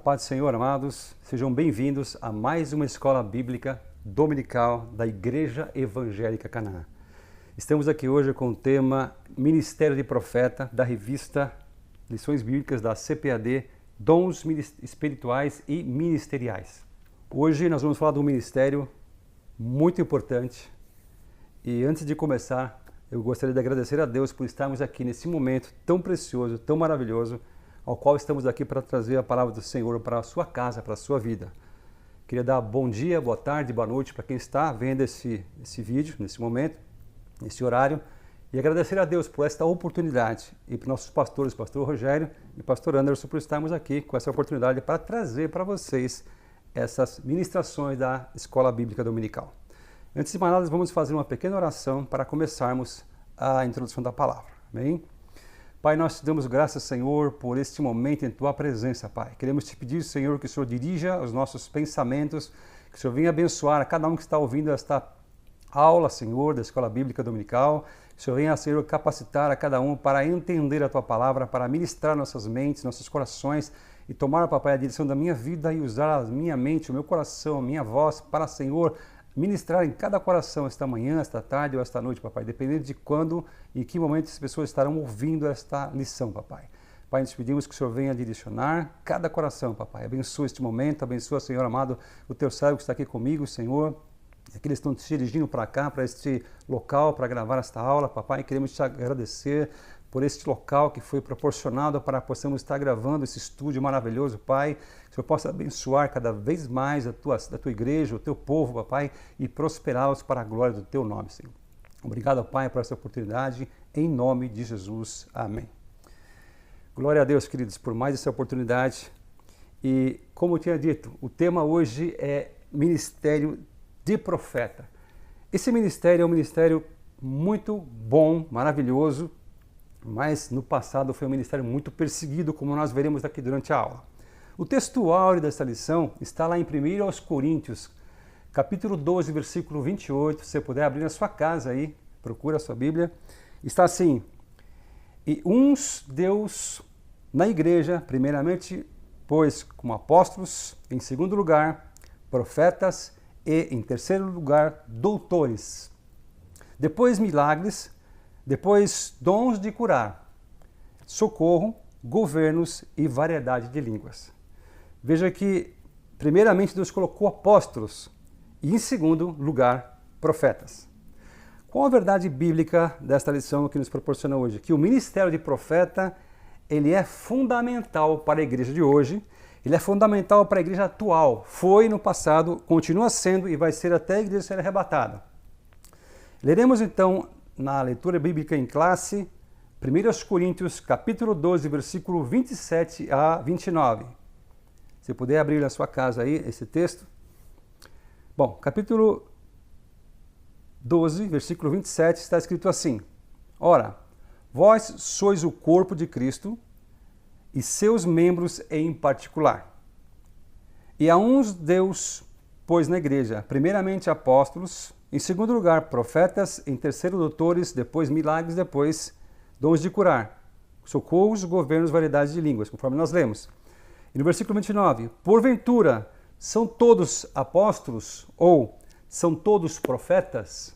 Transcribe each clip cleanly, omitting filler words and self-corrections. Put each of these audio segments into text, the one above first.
paz do Senhor, amados, sejam bem-vindos a mais uma escola bíblica dominical da Igreja Evangélica Canaã. Estamos aqui hoje com o tema Ministério de Profeta, da revista Lições Bíblicas da CPAD, Dons Espirituais e Ministeriais. Hoje nós vamos falar de um ministério muito importante e antes de começar, eu gostaria de agradecer a Deus por estarmos aqui nesse momento tão precioso, tão maravilhoso, ao qual estamos aqui para trazer a palavra do Senhor para a sua casa, para a sua vida. Queria dar bom dia, boa tarde, boa noite para quem está vendo esse vídeo, nesse momento, nesse horário, e agradecer a Deus por esta oportunidade e para nossos pastores, pastor Rogério e pastor Anderson, por estarmos aqui com essa oportunidade para trazer para vocês essas ministrações da Escola Bíblica Dominical. Antes de mais nada, vamos fazer uma pequena oração para começarmos a introdução da palavra. Amém? Pai, nós te damos graças, Senhor, por este momento em Tua presença, Pai. Queremos te pedir, Senhor, que o Senhor dirija os nossos pensamentos, que o Senhor venha abençoar a cada um que está ouvindo esta aula, Senhor, da Escola Bíblica Dominical. Que o Senhor venha, Senhor, capacitar a cada um para entender a Tua palavra, para ministrar nossas mentes, nossos corações e tomar, Papai, a direção da minha vida e usar a minha mente, o meu coração, a minha voz para, Senhor, ministrar em cada coração esta manhã, esta tarde ou esta noite, Papai, dependendo de quando e em que momento as pessoas estarão ouvindo esta lição, Papai. Pai, nós pedimos que o Senhor venha direcionar cada coração, Papai. Abençoa este momento, abençoa, Senhor amado, o Teu servo que está aqui comigo, Senhor. Aqueles que estão se dirigindo para cá, para este local, para gravar esta aula, Papai, queremos te agradecer por este local que foi proporcionado para que possamos estar gravando esse estúdio maravilhoso, Pai. Que o Senhor possa abençoar cada vez mais a tua igreja, o teu povo, Papai, e prosperá-los para a glória do teu nome, Senhor. Obrigado, Pai, por essa oportunidade, em nome de Jesus. Amém. Glória a Deus, queridos, por mais essa oportunidade. E, como eu tinha dito, o tema hoje é Ministério de Profeta. Esse ministério é um ministério muito bom, maravilhoso, mas no passado foi um ministério muito perseguido, como nós veremos aqui durante a aula. O texto áureo desta lição está lá em 1 Coríntios, capítulo 12, versículo 28, se você puder abrir na sua casa aí, procura a sua Bíblia, está assim: e uns Deus na igreja, primeiramente, pois como apóstolos, em segundo lugar, profetas e, em terceiro lugar, doutores. Depois milagres, depois dons de curar, socorro, governos e variedade de línguas. Veja que, primeiramente, Deus colocou apóstolos e, em segundo lugar, profetas. Qual a verdade bíblica desta lição que nos proporciona hoje? Que o ministério de profeta ele é fundamental para a igreja de hoje, ele é fundamental para a igreja atual. Foi no passado, continua sendo e vai ser até a igreja ser arrebatada. Leremos então na leitura bíblica em classe, 1 Coríntios, capítulo 12, versículo 27 a 29. Se puder abrir na sua casa aí esse texto. Bom, capítulo 12, versículo 27, está escrito assim: ora, vós sois o corpo de Cristo e seus membros em particular. E a uns Deus pôs na igreja, primeiramente apóstolos, em segundo lugar profetas, em terceiro doutores, depois milagres, depois dons de curar, socorros, governos, variedades de línguas, conforme nós lemos. E no versículo 29, porventura, são todos apóstolos ou são todos profetas?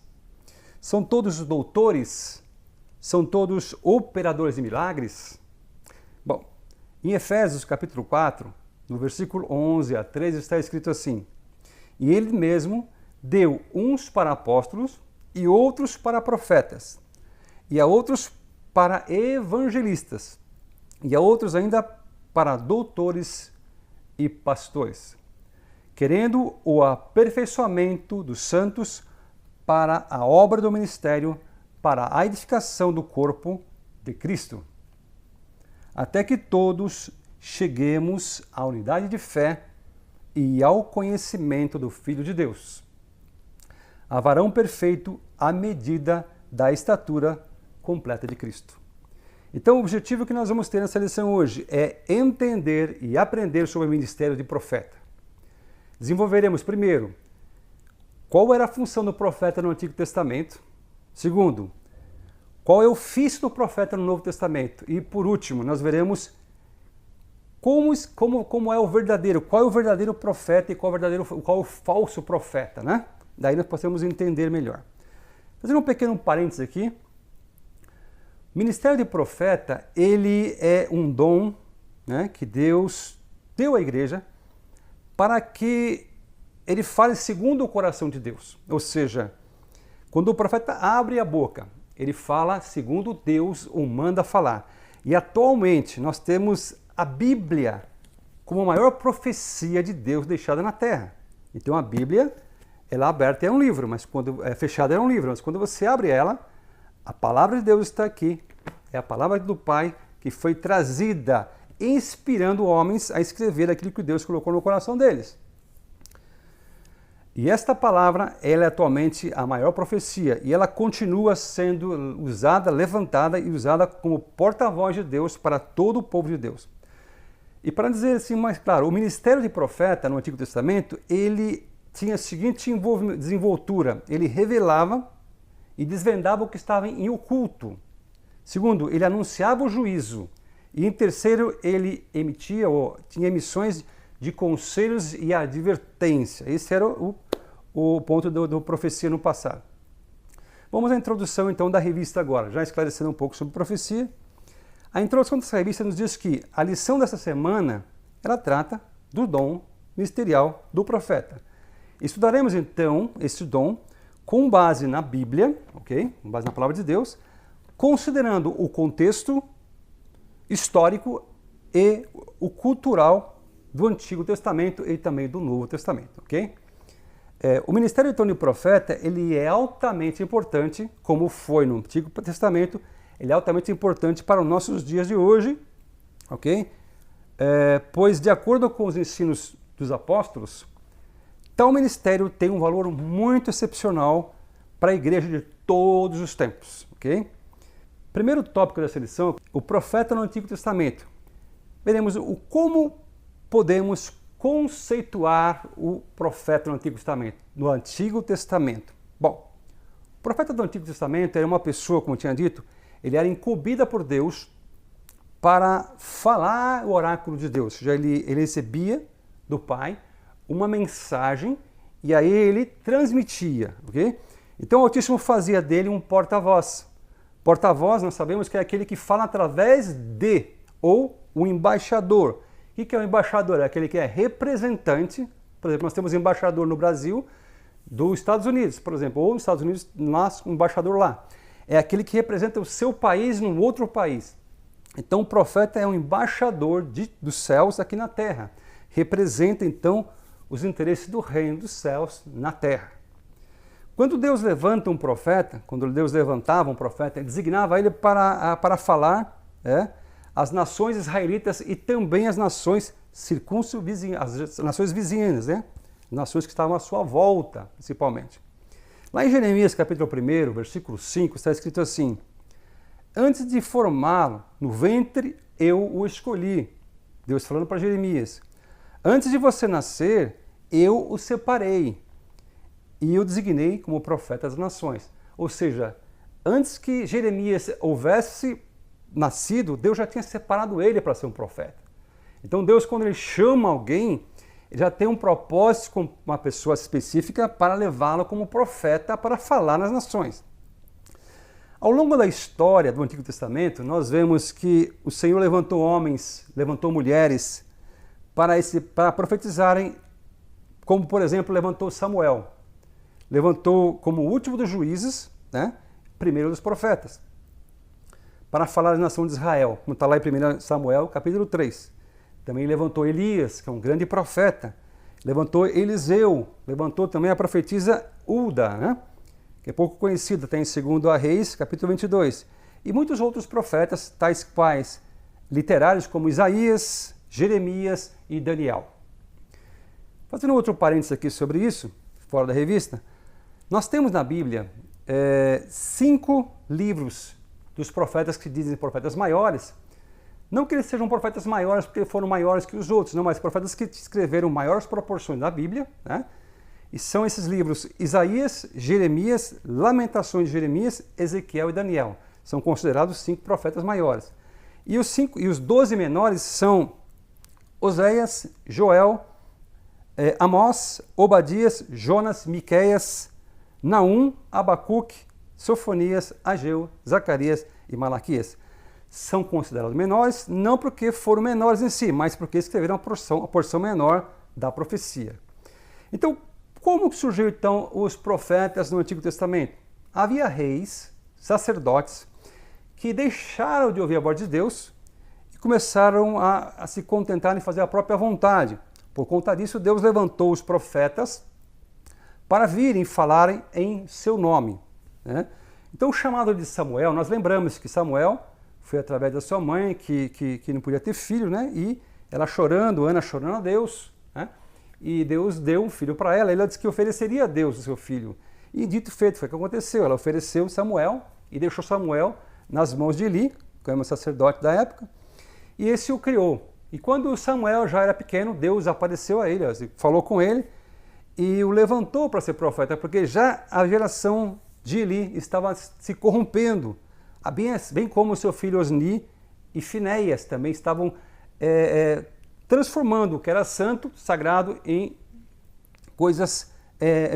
São todos doutores? São todos operadores de milagres? Bom, em Efésios capítulo 4, no versículo 11 a 13, está escrito assim: e ele mesmo deu uns para apóstolos e outros para profetas, e a outros para evangelistas, e a outros ainda para doutores e pastores, querendo o aperfeiçoamento dos santos para a obra do ministério, para a edificação do corpo de Cristo, até que todos cheguemos à unidade de fé e ao conhecimento do Filho de Deus, a varão perfeito à medida da estatura completa de Cristo. Então, o objetivo que nós vamos ter nessa lição hoje é entender e aprender sobre o ministério de profeta. Desenvolveremos, primeiro, qual era a função do profeta no Antigo Testamento. Segundo, qual é o ofício do profeta no Novo Testamento. E, por último, nós veremos como é o verdadeiro, qual é o verdadeiro profeta e qual é o falso profeta, né? Daí nós podemos entender melhor. Fazendo um pequeno parênteses aqui, o ministério de profeta, ele é um dom, né, que Deus deu à igreja para que ele fale segundo o coração de Deus. Ou seja, quando o profeta abre a boca, ele fala segundo Deus o manda falar. E atualmente nós temos a Bíblia como a maior profecia de Deus deixada na Terra. Então a Bíblia, ela é aberta é um livro, mas quando é fechada é um livro. Mas quando você abre ela, a palavra de Deus está aqui. É a palavra do Pai que foi trazida, inspirando homens a escrever aquilo que Deus colocou no coração deles. E esta palavra, ela é atualmente a maior profecia e ela continua sendo usada, levantada e usada como porta-voz de Deus para todo o povo de Deus. E para dizer assim mais claro, o ministério de profeta no Antigo Testamento, ele tinha a seguinte desenvoltura, ele revelava e desvendava o que estava em oculto. Segundo, ele anunciava o juízo. E em terceiro, ele emitia ou tinha emissões de conselhos e advertência. Esse era o ponto do profecia no passado. Vamos à introdução então da revista agora, já esclarecendo um pouco sobre profecia. A introdução dessa revista nos diz que a lição dessa semana, ela trata do dom ministerial do profeta. Estudaremos então esse dom com base na Bíblia, ok? Com base na palavra de Deus, considerando o contexto histórico e o cultural do Antigo Testamento e também do Novo Testamento, ok? O ministério então do profeta, ele é altamente importante, como foi no Antigo Testamento, ele é altamente importante para os nossos dias de hoje, ok? Pois, de acordo com os ensinos dos apóstolos, tal ministério tem um valor muito excepcional para a igreja de todos os tempos, ok? Primeiro tópico dessa lição, o profeta no Antigo Testamento. Veremos como podemos conceituar o profeta no Antigo Testamento. Bom, o profeta do Antigo Testamento era uma pessoa, como eu tinha dito, ele era incumbida por Deus para falar o oráculo de Deus. Ou seja, ele recebia do Pai uma mensagem e aí ele transmitia, ok? Então o Altíssimo fazia dele um porta-voz. Porta-voz, nós sabemos que é aquele que fala através de, ou o embaixador. O que é o embaixador? É aquele que é representante. Por exemplo, nós temos embaixador no Brasil dos Estados Unidos, por exemplo, ou nos Estados Unidos, nós, um embaixador lá. É aquele que representa o seu país num outro país. Então o profeta é um embaixador dos céus aqui na terra. Representa então os interesses do reino dos céus na terra. Quando Deus levanta um profeta, quando Deus levantava um profeta, ele designava ele para falar as nações israelitas e também as nações circunvizinhas, as nações vizinhas, nações que estavam à sua volta, principalmente. Lá em Jeremias, capítulo 1, versículo 5, está escrito assim: antes de formá-lo no ventre, eu o escolhi. Deus falando para Jeremias: antes de você nascer, eu o separei e o designei como profeta das nações. Ou seja, antes que Jeremias houvesse nascido, Deus já tinha separado ele para ser um profeta. Então Deus, quando ele chama alguém, ele já tem um propósito com uma pessoa específica para levá-lo como profeta para falar nas nações. Ao longo da história do Antigo Testamento, nós vemos que o Senhor levantou homens, levantou mulheres para profetizarem, como por exemplo levantou Samuel. Levantou como último dos juízes, primeiro dos profetas, para falar da nação de Israel, como está lá em 1 Samuel, capítulo 3. Também levantou Elias, que é um grande profeta. Levantou Eliseu, levantou também a profetisa Hulda, que é pouco conhecida, está em 2 Reis, capítulo 22. E muitos outros profetas, tais quais literários como Isaías, Jeremias e Daniel. Fazendo outro parênteses aqui sobre isso, fora da revista, nós temos na Bíblia 5 livros dos profetas que dizem profetas maiores. Não que eles sejam profetas maiores porque foram maiores que os outros, não, mas profetas que escreveram maiores proporções da Bíblia, E são esses livros Isaías, Jeremias, Lamentações de Jeremias, Ezequiel e Daniel. São considerados 5 profetas maiores. E os 12 menores são Oséias, Joel, Amós, Obadias, Jonas, Miqueias, Naum, Abacuque, Sofonias, Ageu, Zacarias e Malaquias. São considerados menores, não porque foram menores em si, mas porque escreveram a porção menor da profecia. Então, como surgiu então os profetas no Antigo Testamento? Havia reis, sacerdotes, que deixaram de ouvir a voz de Deus e começaram a se contentar em fazer a própria vontade. Por conta disso, Deus levantou os profetas para virem falarem em seu nome, né? Então, o chamado de Samuel, nós lembramos que Samuel foi através da sua mãe, que não podia ter filho, né? E ela chorando, Ana chorando a Deus, né? E Deus deu um filho para ela. Ela disse que ofereceria a Deus o seu filho. E dito e feito, foi o que aconteceu. Ela ofereceu Samuel e deixou Samuel nas mãos de Eli, que era um sacerdote da época, e esse o criou. E quando Samuel já era pequeno, Deus apareceu a ele, falou com ele e o levantou para ser profeta, porque já a geração de Eli estava se corrompendo, bem como seu filho Osni e Finéias também estavam transformando o que era santo, sagrado, em coisas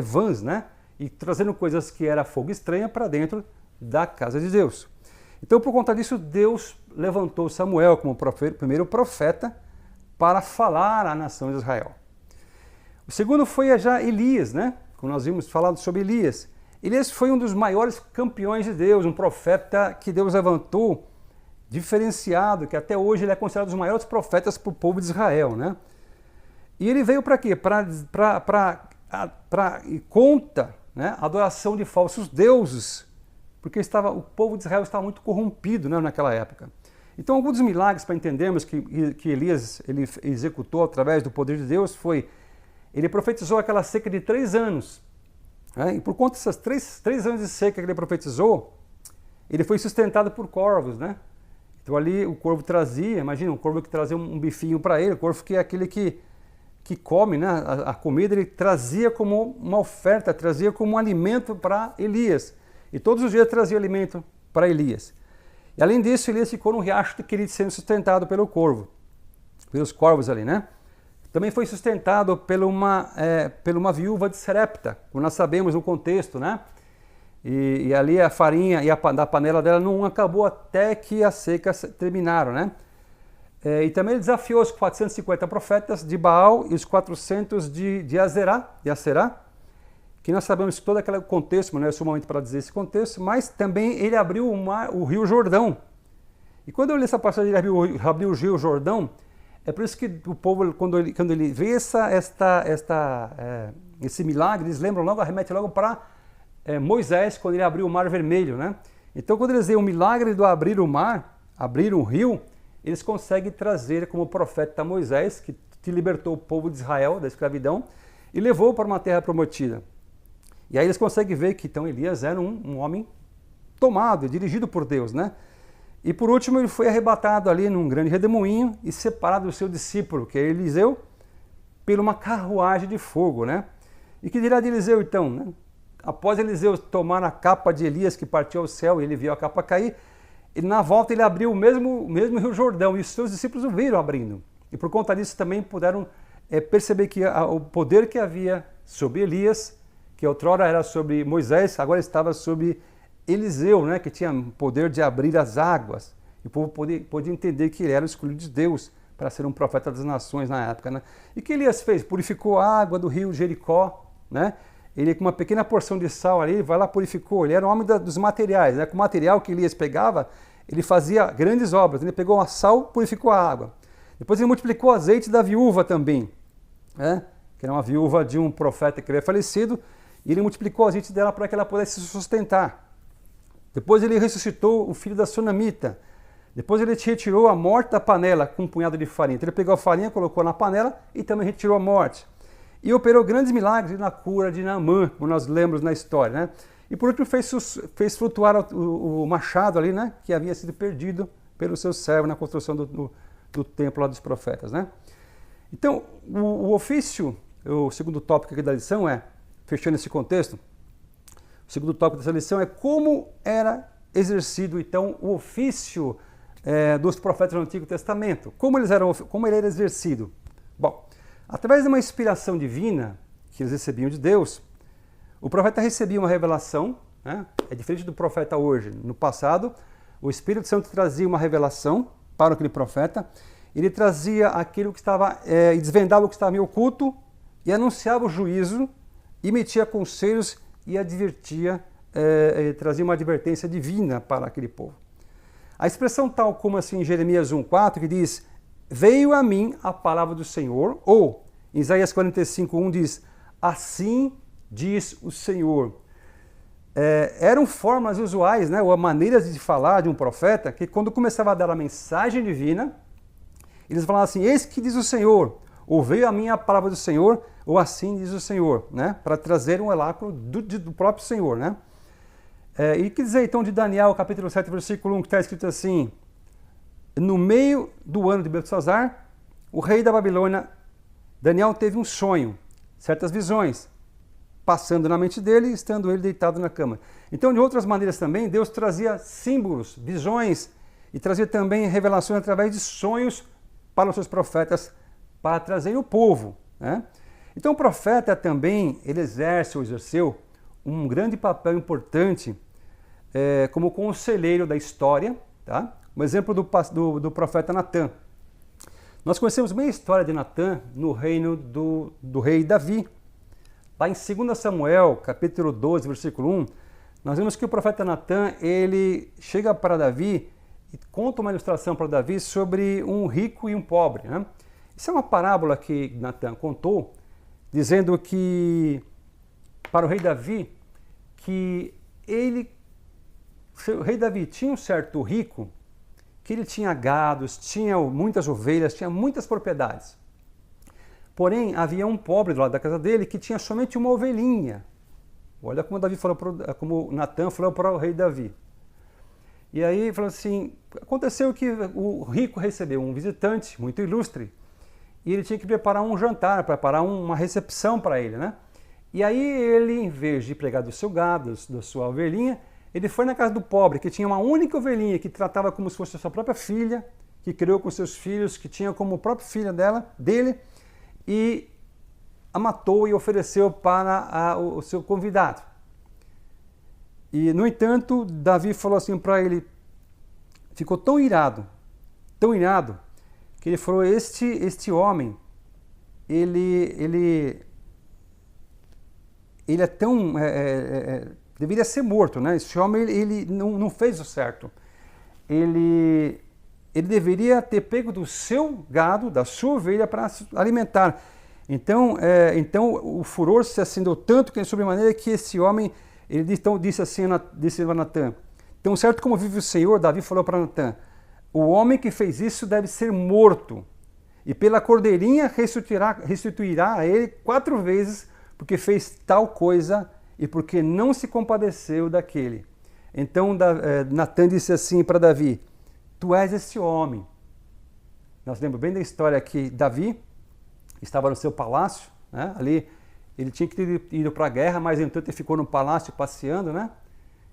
vãs, né? E trazendo coisas que era fogo estranha para dentro da casa de Deus. Então, por conta disso, Deus levantou Samuel como primeiro profeta para falar à nação de Israel. O segundo foi já Elias, né? Como nós vimos falando sobre Elias. Elias foi um dos maiores campeões de Deus, um profeta que Deus levantou, diferenciado, que até hoje ele é considerado um dos maiores profetas para o povo de Israel, né? E ele veio para quê? Para contra, né, a adoração de falsos deuses, porque o povo de Israel estava muito corrompido, né, naquela época. Então, alguns dos milagres para entendermos que Elias ele executou através do poder de Deus foi, ele profetizou aquela seca de 3 anos, né, e por conta dessas 3 anos de seca que ele profetizou, ele foi sustentado por corvos, né? Então ali o corvo trazia, imagina, um corvo que trazia um bifinho para ele, o corvo que é aquele que come, né, a comida, ele trazia como uma oferta, trazia como um alimento para Elias. E todos os dias trazia alimento para Elias. E além disso, Elias ficou no riacho de Querite sendo sustentado pelos corvos ali, né? Também foi sustentado por uma viúva de Serepta, como nós sabemos no contexto, né? E ali a farinha da panela dela não acabou até que as secas terminaram, né? E também ele desafiou os 450 profetas de Baal e os 400 de Aserá, que nós sabemos todo aquele contexto, não é só um momento para dizer esse contexto, mas também ele abriu o rio Jordão. E quando eu li essa passagem, ele abriu o rio Jordão, é por isso que o povo, quando ele vê esse milagre, eles lembram logo, remete logo para Moisés, quando ele abriu o Mar Vermelho, né? Então, quando eles veem o milagre do abrir o mar, abrir um rio, eles conseguem trazer como profeta Moisés, que libertou o povo de Israel da escravidão e levou para uma terra prometida. E aí eles conseguem ver que então Elias era um homem tomado, dirigido por Deus, né? E por último ele foi arrebatado ali num grande redemoinho e separado do seu discípulo, que é Eliseu, por uma carruagem de fogo, né? E que dirá de Eliseu então, né? Após Eliseu tomar a capa de Elias que partiu ao céu e ele viu a capa cair, e na volta ele abriu o mesmo rio Jordão e os seus discípulos o viram abrindo. E por conta disso também puderam perceber que o poder que havia sobre Elias, que outrora era sobre Moisés, agora estava sobre Eliseu, né, que tinha poder de abrir as águas. E o povo podia entender que ele era o escolhido de Deus para ser um profeta das nações na época, né? E o que Elias fez? Purificou a água do rio Jericó, né? Ele com uma pequena porção de sal ali, ele vai lá, purificou. Ele era um homem dos materiais, né? Com o material que Elias pegava, ele fazia grandes obras. Ele pegou a sal, purificou a água. Depois ele multiplicou o azeite da viúva também, né? Que era uma viúva de um profeta que havia falecido, e ele multiplicou o azeite dela para que ela pudesse se sustentar. Depois ele ressuscitou o filho da sunamita. Depois ele retirou a morte da panela com um punhado de farinha. Então ele pegou a farinha, colocou na panela e também retirou a morte. E operou grandes milagres na cura de Naamã, como nós lemos na história, né? E por último fez flutuar o machado ali, né? Que havia sido perdido pelo seu servo na construção do templo lá dos profetas, né? Então, o ofício, o segundo tópico aqui da lição fechando esse contexto, o segundo tópico dessa lição é como era exercido, então, o ofício dos profetas do Antigo Testamento. Como ele era exercido? Bom, através de uma inspiração divina que eles recebiam de Deus, o profeta recebia uma revelação, né? É diferente do profeta hoje. No passado, o Espírito Santo trazia uma revelação para aquele profeta, ele trazia aquilo que estava, e desvendava o que estava em oculto, e anunciava o juízo, emitia conselhos e advertia, trazia uma advertência divina para aquele povo. A expressão tal como assim em Jeremias 1,4, que diz, veio a mim a palavra do Senhor, ou em Isaías 45,1 diz, assim diz o Senhor. Eram formas usuais, né, ou maneiras de falar de um profeta, que quando começava a dar a mensagem divina, eles falavam assim, eis que diz o Senhor, ou veio a mim a palavra do Senhor, ou assim diz o Senhor, né, para trazer um oráculo do próprio Senhor, né. E que dizer então de Daniel, capítulo 7, versículo 1, que está escrito assim, no meio do ano de Beltesazar, o rei da Babilônia, Daniel teve um sonho, certas visões, passando na mente dele, estando ele deitado na cama. Então, de outras maneiras também, Deus trazia símbolos, visões, e trazia também revelações através de sonhos para os seus profetas, para trazer o povo, né? Então, o profeta também, ele exerceu um grande papel importante como conselheiro da história, tá? Um exemplo do profeta Natã. Nós conhecemos bem a história de Natã no reino do rei Davi. Lá em 2 Samuel, capítulo 12, versículo 1, nós vemos que o profeta Natã, ele chega para Davi e conta uma ilustração para Davi sobre um rico e um pobre, né? Isso é uma parábola que Natã contou, dizendo que, para o rei Davi, que o rei Davi tinha um certo rico, que ele tinha gados, tinha muitas ovelhas, tinha muitas propriedades. Porém, havia um pobre do lado da casa dele que tinha somente uma ovelhinha. Olha como Natã falou para o rei Davi. E aí falou assim, aconteceu que o rico recebeu um visitante muito ilustre e ele tinha que preparar um jantar, preparar uma recepção para ele, né? E aí ele, em vez de pregar do seu gado, da sua ovelhinha, ele foi na casa do pobre, que tinha uma única ovelhinha, que tratava como se fosse a sua própria filha, que criou com seus filhos, que tinha como própria filha dele, e a matou e ofereceu para o seu convidado. E, no entanto, Davi falou assim para ele, ficou tão irado, que ele falou, este homem, ele é tão... deveria ser morto, né? Esse homem, ele não fez o certo. Ele deveria ter pego do seu gado, da sua ovelha, para alimentar. Então o furor se acendeu tanto que sobremaneira que esse homem, disse assim a Natã, tão certo como vive o Senhor, Davi falou para Natã, o homem que fez isso deve ser morto, e pela cordeirinha restituirá a ele 4 vezes, porque fez tal coisa e porque não se compadeceu daquele. Então Natã disse assim para Davi, tu és esse homem. Nós lembramos bem da história que Davi estava no seu palácio, né? Ali ele tinha que ter ido para a guerra, mas entanto ele ficou no palácio passeando, né?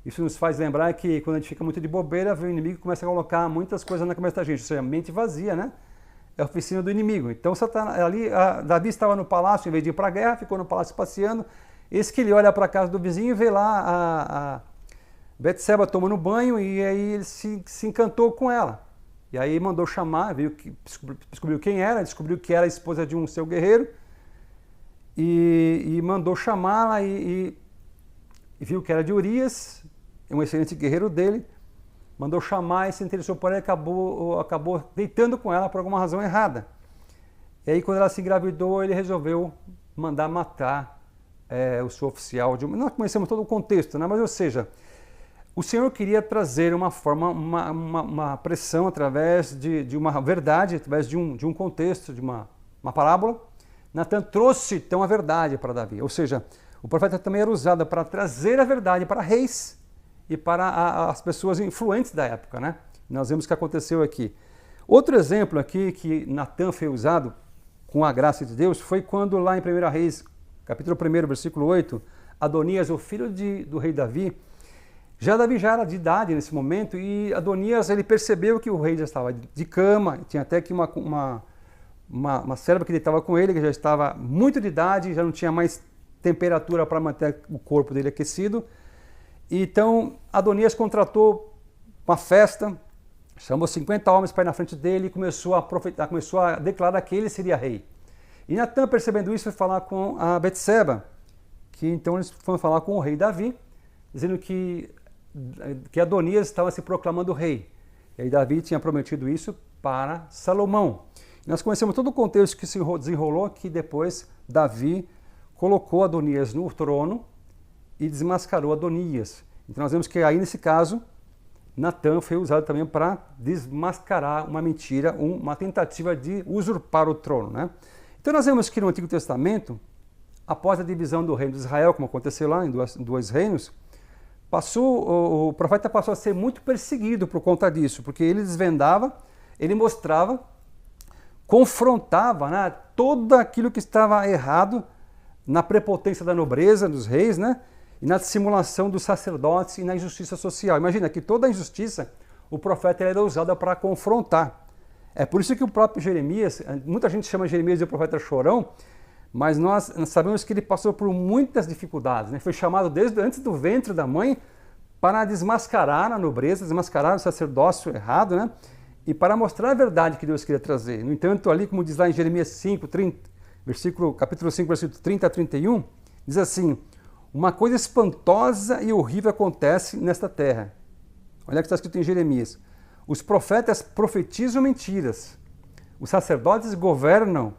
Isso nos faz lembrar que quando a gente fica muito de bobeira, vem o inimigo e começa a colocar muitas coisas na cabeça da gente, ou seja, a mente vazia, né? É a oficina do inimigo. Então Davi estava no palácio, em vez de ir para a guerra, ficou no palácio passeando. Eis que ele olha para a casa do vizinho e vê lá a Betseba tomando banho, e aí ele se encantou com ela. E aí mandou chamar, descobriu quem era, descobriu que era a esposa de um seu guerreiro, e mandou chamá-la e viu que era de Urias, um excelente guerreiro dele, mandou chamar e se interessou por ela e acabou deitando com ela por alguma razão errada. E aí quando ela se engravidou, ele resolveu mandar matar o seu oficial. Nós conhecemos todo o contexto, né? Mas ou seja, o Senhor queria trazer uma pressão através de uma verdade, através de um contexto, de uma parábola. Natã trouxe então a verdade para Davi, ou seja, o profeta também era usado para trazer a verdade para reis e para as pessoas influentes da época, né? Nós vemos o que aconteceu aqui. Outro exemplo aqui que Natã foi usado com a graça de Deus foi quando lá em 1 Reis, capítulo 1, versículo 8, Adonias, o filho do rei Davi, Já Davi já era de idade nesse momento e Adonias ele percebeu que o rei já estava de cama, tinha até que uma serva que estava com ele, que já estava muito de idade, já não tinha mais temperatura para manter o corpo dele aquecido. Então Adonias contratou uma festa, chamou 50 homens para ir na frente dele e começou a declarar que ele seria rei. E Natan, percebendo isso, foi falar com a Betseba, que então eles foram falar com o rei Davi, dizendo que Adonias estava se proclamando rei. E aí Davi tinha prometido isso para Salomão. E nós conhecemos todo o contexto que se desenrolou, que depois Davi colocou Adonias no trono e desmascarou Adonias. Então nós vemos que aí nesse caso, Natan foi usado também para desmascarar uma mentira, uma tentativa de usurpar o trono, né? Então nós vemos que no Antigo Testamento, após a divisão do reino de Israel, como aconteceu lá em dois reinos, o profeta passou a ser muito perseguido por conta disso, porque ele desvendava, ele mostrava, confrontava, né, tudo aquilo que estava errado na prepotência da nobreza dos reis, né, e na dissimulação dos sacerdotes e na injustiça social. Imagina que toda a injustiça o profeta era usado para confrontar. É por isso que o próprio Jeremias, muita gente chama Jeremias de profeta chorão, mas nós sabemos que ele passou por muitas dificuldades, né? Foi chamado desde antes do ventre da mãe para desmascarar a nobreza, desmascarar o sacerdócio errado, né? E para mostrar a verdade que Deus queria trazer. No entanto, ali, como diz lá em Jeremias 5, 30, capítulo 5, versículo 30 a 31, diz assim: uma coisa espantosa e horrível acontece nesta terra. Olha o que está escrito em Jeremias. Os profetas profetizam mentiras. Os sacerdotes governam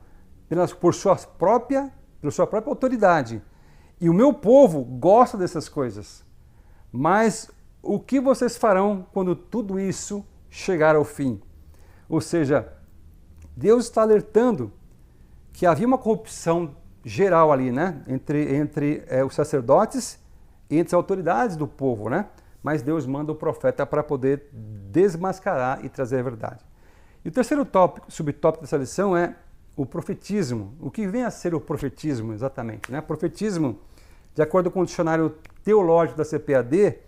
por sua própria autoridade. E o meu povo gosta dessas coisas. Mas o que vocês farão quando tudo isso chegar ao fim? Ou seja, Deus está alertando que havia uma corrupção geral ali, né? Entre os sacerdotes e entre as autoridades do povo, né? Mas Deus manda o profeta para poder desmascarar e trazer a verdade. E o terceiro subtópico dessa lição é o profetismo. O que vem a ser o profetismo exatamente, né? Profetismo, de acordo com o dicionário teológico da CPAD,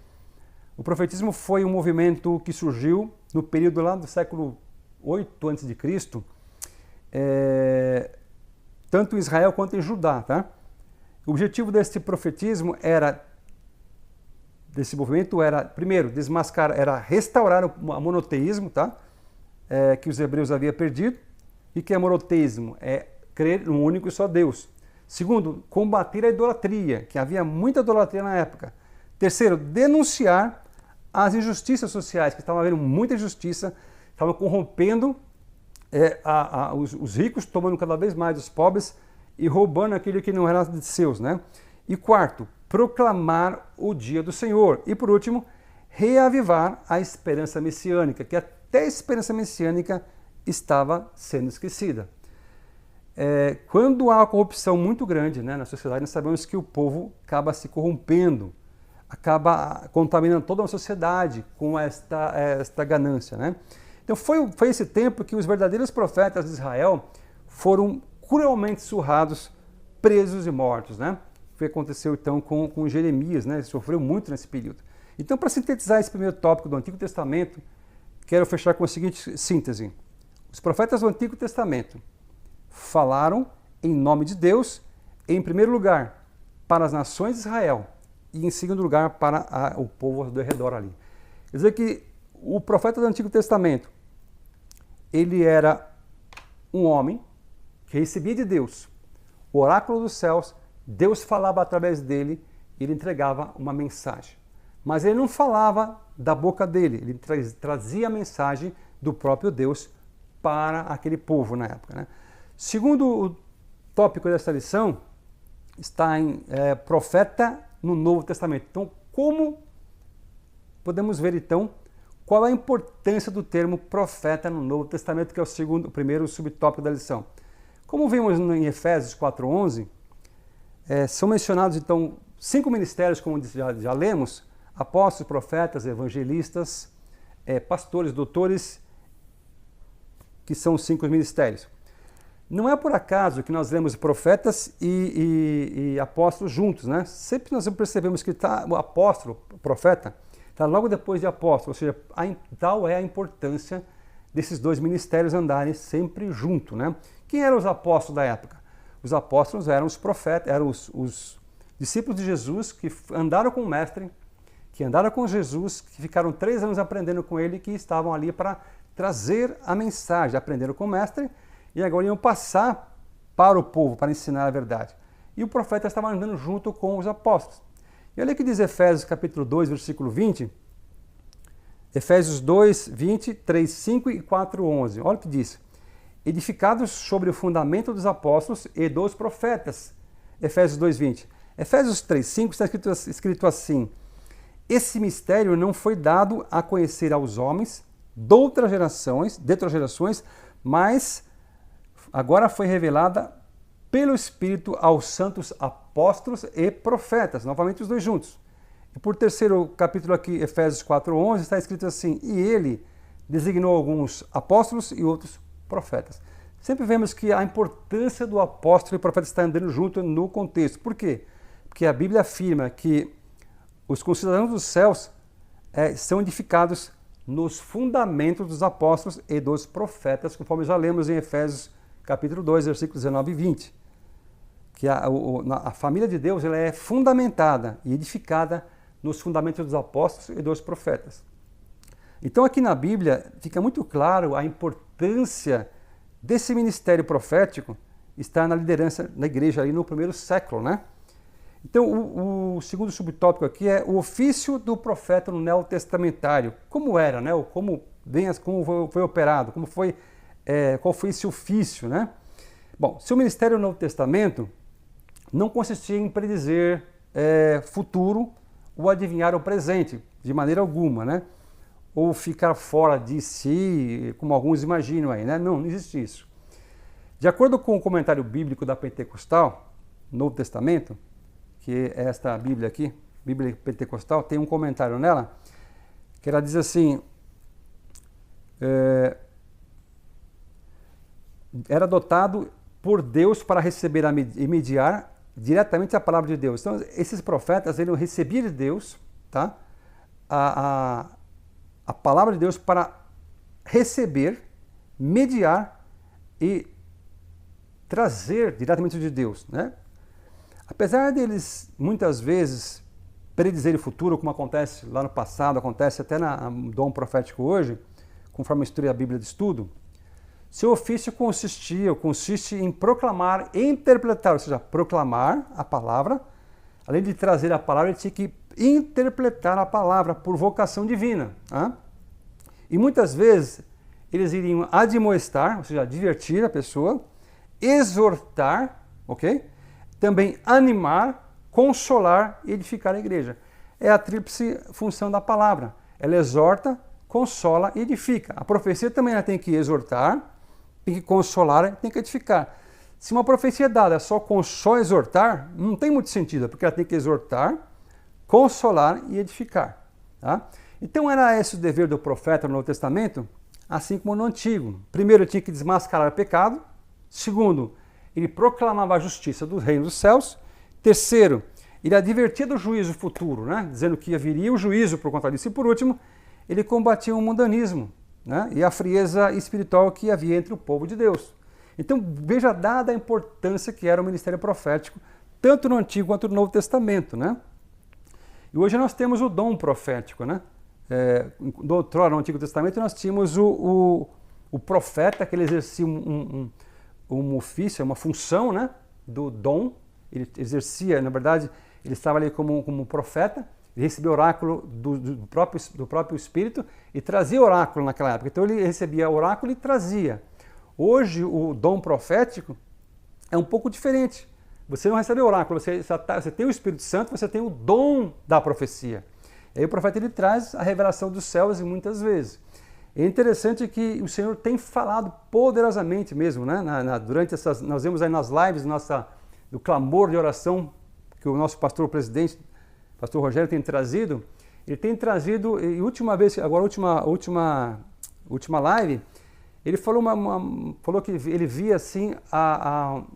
o profetismo foi um movimento que surgiu no período lá do século 8 a.C., tanto em Israel quanto em Judá, tá? O objetivo desse profetismo desse movimento era, primeiro, era restaurar o monoteísmo, tá? Que os hebreus haviam perdido. E que é monoteísmo? É crer num único e só Deus. Segundo, combater a idolatria, que havia muita idolatria na época. Terceiro, denunciar as injustiças sociais, que estavam havendo muita injustiça, estavam corrompendo os ricos, tomando cada vez mais dos pobres e roubando aquilo que não era de seus, né? E quarto, proclamar o dia do Senhor. E por último, reavivar a esperança messiânica, que até a esperança messiânica estava sendo esquecida. Quando há uma corrupção muito grande, né, na sociedade, nós sabemos que o povo acaba se corrompendo, acaba contaminando toda a sociedade com esta ganância, né? Então foi esse tempo que os verdadeiros profetas de Israel foram cruelmente surrados, presos e mortos, né? Foi o que aconteceu então com Jeremias, né? Ele sofreu muito nesse período. Então, para sintetizar esse primeiro tópico do Antigo Testamento, quero fechar com a seguinte síntese. Os profetas do Antigo Testamento falaram em nome de Deus, em primeiro lugar, para as nações de Israel e em segundo lugar, para o povo do redor ali. Quer dizer que o profeta do Antigo Testamento, ele era um homem que recebia de Deus o oráculo dos céus, Deus falava através dele e ele entregava uma mensagem. Mas ele não falava da boca dele, ele trazia a mensagem do próprio Deus para aquele povo na época, né? Segundo o tópico dessa lição, está em profeta no Novo Testamento. Então, como podemos ver então qual a importância do termo profeta no Novo Testamento, que é o primeiro subtópico da lição? Como vimos em Efésios 4:11, são mencionados então 5 ministérios, como já lemos: apóstolos, profetas, evangelistas, pastores, doutores, que são os 5 ministérios. Não é por acaso que nós lemos profetas e apóstolos juntos, né? Sempre nós percebemos que o apóstolo, o profeta, Está logo depois de apóstolo, ou seja, tal é a importância desses dois ministérios andarem sempre junto, né? Quem eram os apóstolos da época? Os apóstolos eram os profetas, eram os discípulos de Jesus que andaram com o mestre, que andaram com Jesus, que ficaram 3 anos aprendendo com ele, que estavam ali para trazer a mensagem, aprenderam com o mestre e agora iam passar para o povo, para ensinar a verdade. E o profeta estava andando junto com os apóstolos. E olha o que diz Efésios capítulo 2, versículo 20. Efésios 2, 20, 3, 5 e 4, 11. Olha o que diz. Edificados sobre o fundamento dos apóstolos e dos profetas. Efésios 2, 20. Efésios 3, 5 está escrito assim. Esse mistério não foi dado a conhecer aos homens de outras gerações, mas agora foi revelada pelo Espírito aos santos apóstolos e profetas, novamente os dois juntos. E por terceiro capítulo aqui, Efésios 4:11, está escrito assim, e ele designou alguns apóstolos e outros profetas. Sempre vemos que a importância do apóstolo e profeta está andando junto no contexto. Por quê? Porque a Bíblia afirma que os concidadãos dos céus são edificados nos fundamentos dos apóstolos e dos profetas, conforme já lemos em Efésios capítulo 2, versículos 19 e 20. Que a família de Deus ela é fundamentada e edificada nos fundamentos dos apóstolos e dos profetas. Então aqui na Bíblia fica muito claro a importância desse ministério profético estar na liderança da igreja ali no primeiro século, né? Então o segundo subtópico aqui é o ofício do profeta no neotestamentário. Como era, né? Como foi operado, qual foi esse ofício, né? Bom, seu ministério no Novo Testamento não consistia em predizer futuro ou adivinhar o presente, de maneira alguma, né? Ou ficar fora de si, como alguns imaginam aí, né? Não existe isso. De acordo com o comentário bíblico da Pentecostal, Novo Testamento, que é esta Bíblia aqui, Bíblia Pentecostal, tem um comentário nela, que ela diz assim, era dotado por Deus para receber e mediar diretamente a palavra de Deus. Então, esses profetas, eles recebiam de Deus, tá? A palavra de Deus para receber, mediar e trazer diretamente de Deus, né? Apesar deles, muitas vezes, predizerem o futuro, como acontece lá no passado, acontece até no dom profético hoje, conforme eu estudei a Bíblia de estudo, seu ofício consiste em proclamar e interpretar, ou seja, proclamar a palavra, além de trazer a palavra, ele tinha que interpretar a palavra por vocação divina. Tá? E muitas vezes eles iriam admoestar, ou seja, divertir a pessoa, exortar, ok? Também animar, consolar e edificar a igreja. É a tríplice função da palavra. Ela exorta, consola e edifica. A profecia também ela tem que exortar, tem que consolar, tem que edificar. Se uma profecia é dada só exortar, não tem muito sentido, porque ela tem que exortar, consolar e edificar. Tá? Então era esse o dever do profeta no Novo Testamento, assim como no Antigo. Primeiro, ele tinha que desmascarar o pecado. Segundo, ele proclamava a justiça do reino dos céus. Terceiro, ele advertia do juízo futuro, né? Dizendo que haveria o juízo por conta disso. E por último, ele combatia o mundanismo, né? E a frieza espiritual que havia entre o povo de Deus. Então veja dada a importância que era o ministério profético, tanto no Antigo quanto no Novo Testamento, né? E hoje nós temos o dom profético, né? Outrora, no Antigo Testamento, nós tínhamos o profeta, que ele exercia um ofício, uma função, né, do dom. Ele exercia, na verdade, ele estava ali como profeta, ele recebia oráculo do próprio Espírito e trazia oráculo naquela época. Então ele recebia oráculo e trazia. Hoje o dom profético é um pouco diferente. Você não recebe oráculo, você tem o Espírito Santo, você tem o dom da profecia. E aí o profeta ele traz a revelação dos céus e muitas vezes. É interessante que o Senhor tem falado poderosamente mesmo, né? Durante nós vemos aí nas lives do clamor de oração que o nosso pastor presidente, pastor Rogério, tem trazido. Ele tem trazido, e agora última live, ele falou que ele via assim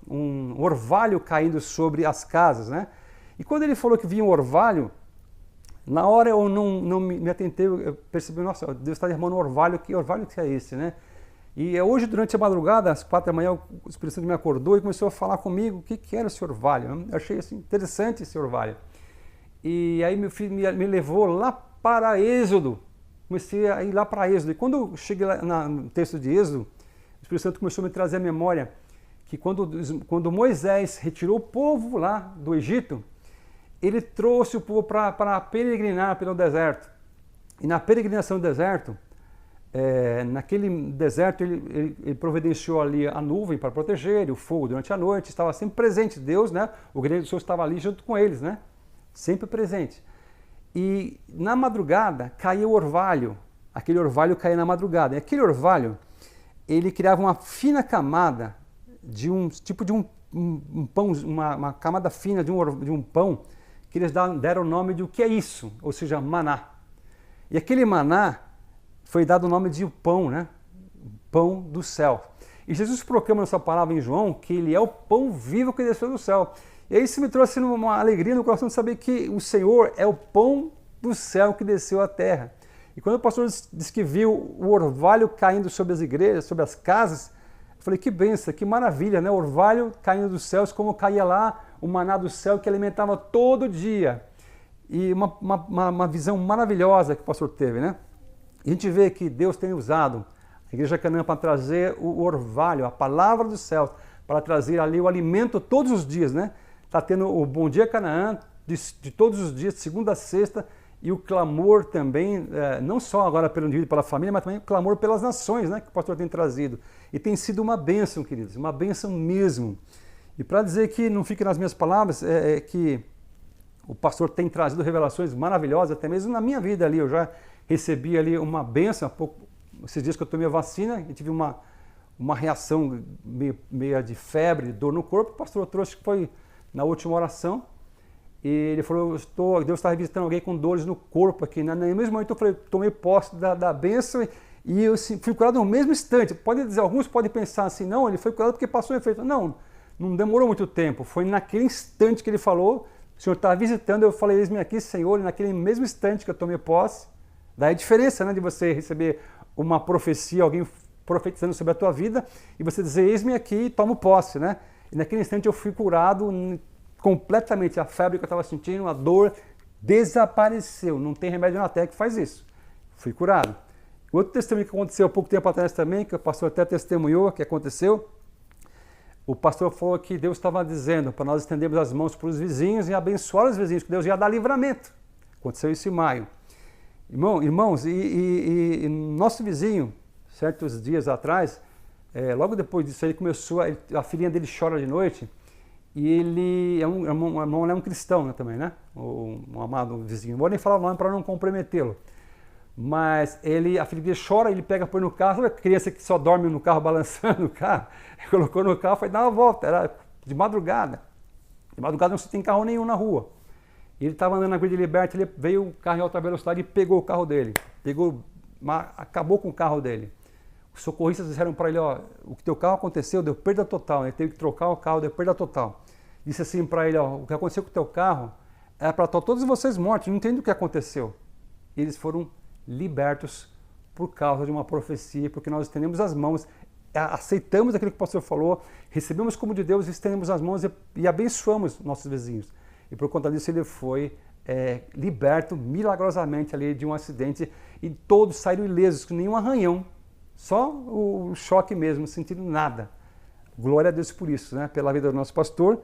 um orvalho caindo sobre as casas, né? E quando ele falou que via um orvalho, Na hora eu não me atentei, eu percebi, nossa, Deus está derramando orvalho, que orvalho que é esse, né? E hoje, durante a madrugada, às 4 da manhã, o Espírito Santo me acordou e começou a falar comigo o que era esse orvalho. Eu achei assim, interessante esse orvalho. E aí meu filho me levou lá para Êxodo. Comecei a ir lá para Êxodo. E quando eu cheguei lá no texto de Êxodo, o Espírito Santo começou a me trazer à memória que quando Moisés retirou o povo lá do Egito, ele trouxe o povo para peregrinar pelo deserto. E na peregrinação do deserto, naquele deserto ele providenciou ali a nuvem para proteger, o fogo durante a noite, estava sempre presente. Deus, né? O grande Deus estava ali junto com eles, né? Sempre presente. E na madrugada caía o orvalho, aquele orvalho caía na madrugada. E aquele orvalho, ele criava uma fina camada de um pão, uma camada fina de um pão, que eles deram o nome de o que é isso, ou seja, maná. E aquele maná foi dado o nome de pão, né? Pão do céu. E Jesus proclama nessa palavra em João que ele é o pão vivo que desceu do céu. E aí isso me trouxe uma alegria no coração de saber que o Senhor é o pão do céu que desceu à terra. E quando o pastor disse que viu o orvalho caindo sobre as igrejas, sobre as casas, eu falei, que bênção, que maravilha, né? O orvalho caindo dos céus, como caía lá o maná do céu que alimentava todo dia. E uma visão maravilhosa que o pastor teve, né? E a gente vê que Deus tem usado a Igreja Canaã para trazer o orvalho, a palavra do céu, para trazer ali o alimento todos os dias, né? Está tendo o Bom Dia Canaã de todos os dias, de segunda a sexta, e o clamor também, não só agora pelo indivíduo e pela família, mas também o clamor pelas nações, né? Que o pastor tem trazido. E tem sido uma bênção, queridos, uma bênção mesmo. E para dizer que não fique nas minhas palavras, é que o pastor tem trazido revelações maravilhosas, até mesmo na minha vida ali. Eu já recebi ali uma bênção, esses dias que eu tomei a vacina, e tive uma reação meio de febre, dor no corpo. O pastor trouxe que foi na última oração, e ele falou, Deus está visitando alguém com dores no corpo aqui. No mesmo momento eu falei, tomei posse da bênção e eu fui curado no mesmo instante. Alguns podem pensar assim, não, ele foi curado porque passou o efeito. Não demorou muito tempo, foi naquele instante que ele falou, o Senhor está visitando, eu falei, eis-me aqui, Senhor, e naquele mesmo instante que eu tomei posse. Daí a diferença, né, de você receber uma profecia, alguém profetizando sobre a tua vida, e você dizer, eis-me aqui e tomo posse, né? E naquele instante eu fui curado completamente. A febre que eu estava sentindo, a dor, desapareceu. Não tem remédio na terra que faz isso. Fui curado. Outro testemunho que aconteceu há pouco tempo atrás também, que o pastor até testemunhou, que aconteceu, o pastor falou que Deus estava dizendo para nós estendermos as mãos para os vizinhos e abençoar os vizinhos, que Deus ia dar livramento. Aconteceu isso em maio. Irmãos, e nosso vizinho, certos dias atrás, logo depois disso, ele começou, a filhinha dele chora de noite, e ele é um cristão, né, também, né? Um amado vizinho. Não vou nem falar o nome para não comprometê-lo. Mas a filha dele chora, ele pega, põe no carro, sabe a criança que só dorme no carro, balançando o carro? Ele colocou no carro, foi dar uma volta, era de madrugada. De madrugada não se tem carro nenhum na rua. E ele estava andando na Grande Liberty, ele veio o carro em alta velocidade e pegou o carro dele. Acabou com o carro dele. Os socorristas disseram para ele, ó, o que teu carro aconteceu, deu perda total. Ele teve que trocar o carro, deu perda total. Disse assim para ele, ó, o que aconteceu com o teu carro era para todos vocês mortos, não entendo o que aconteceu. E eles foram libertos por causa de uma profecia, porque nós estendemos as mãos, aceitamos aquilo que o pastor falou, recebemos como de Deus, estendemos as mãos e abençoamos nossos vizinhos. E por conta disso ele foi liberto milagrosamente ali de um acidente e todos saíram ilesos, com nenhum arranhão, só o choque mesmo, sentindo nada. Glória a Deus por isso, né? Pela vida do nosso pastor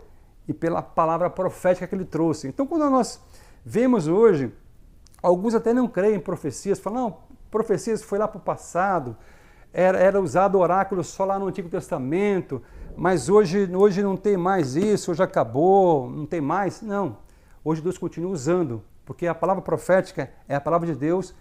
e pela palavra profética que ele trouxe. Então quando nós vemos hoje, alguns até não creem em profecias, falam, não, profecias foi lá para o passado, era usado oráculo só lá no Antigo Testamento, mas hoje não tem mais isso, hoje acabou, não tem mais. Não, hoje Deus continua usando, porque a palavra profética é a palavra de Deus,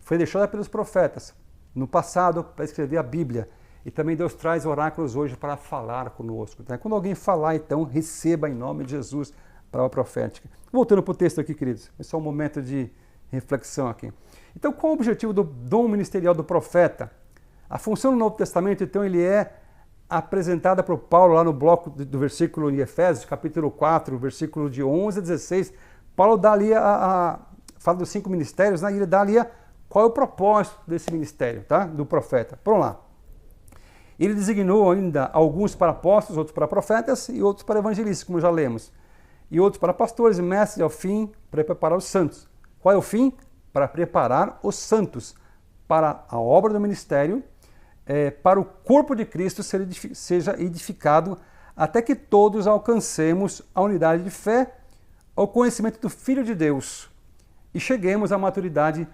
foi deixada pelos profetas no passado para escrever a Bíblia. E também Deus traz oráculos hoje para falar conosco. Tá? Quando alguém falar, então, receba em nome de Jesus a palavra profética. Voltando para o texto aqui, queridos, é só um momento de reflexão aqui. Então, qual o objetivo do dom ministerial do profeta? A função do Novo Testamento, então, ele é apresentada por Paulo lá no bloco do versículo de Efésios, capítulo 4, versículo de 11 a 16. Paulo dá ali fala dos 5 ministérios, né? E ele dá ali qual é o propósito desse ministério, tá? Do profeta. Vamos lá. Ele designou ainda alguns para apóstolos, outros para profetas e outros para evangelistas, como já lemos. E outros para pastores e mestres, ao fim, para preparar os santos. Qual é o fim? Para preparar os santos para a obra do ministério, para o corpo de Cristo seja edificado, até que todos alcancemos a unidade de fé, ao conhecimento do Filho de Deus e cheguemos à maturidade,